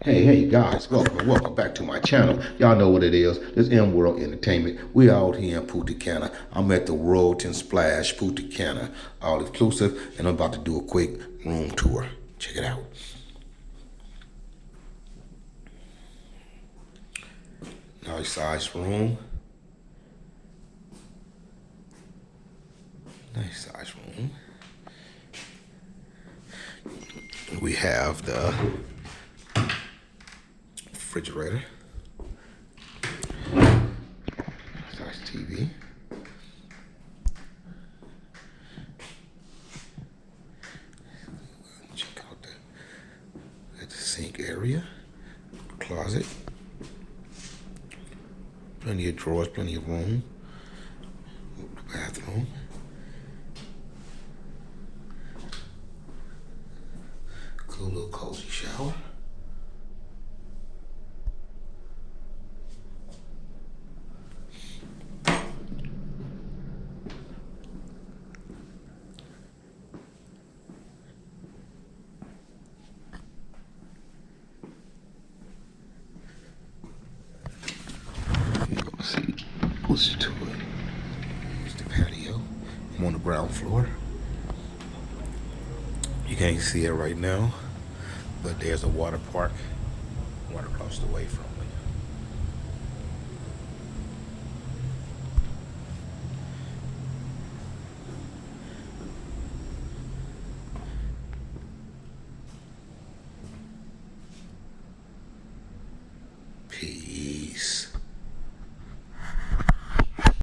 Hey guys, welcome back to my channel. Y'all know what it is. This M World Entertainment. We out here in Punta Cana. I'm at the Royalton Splash, Punta Cana, all inclusive, and I'm about to do a quick room tour. Check it out. Nice size room. Nice size room. We have the refrigerator. Nice TV. Check out the sink area, closet. Plenty of drawers, plenty of room. The bathroom. Cool little cozy shower. Let's see what's to it. Here's the patio. I'm on the ground floor. You can't see it right now, but there's a water park right across the way from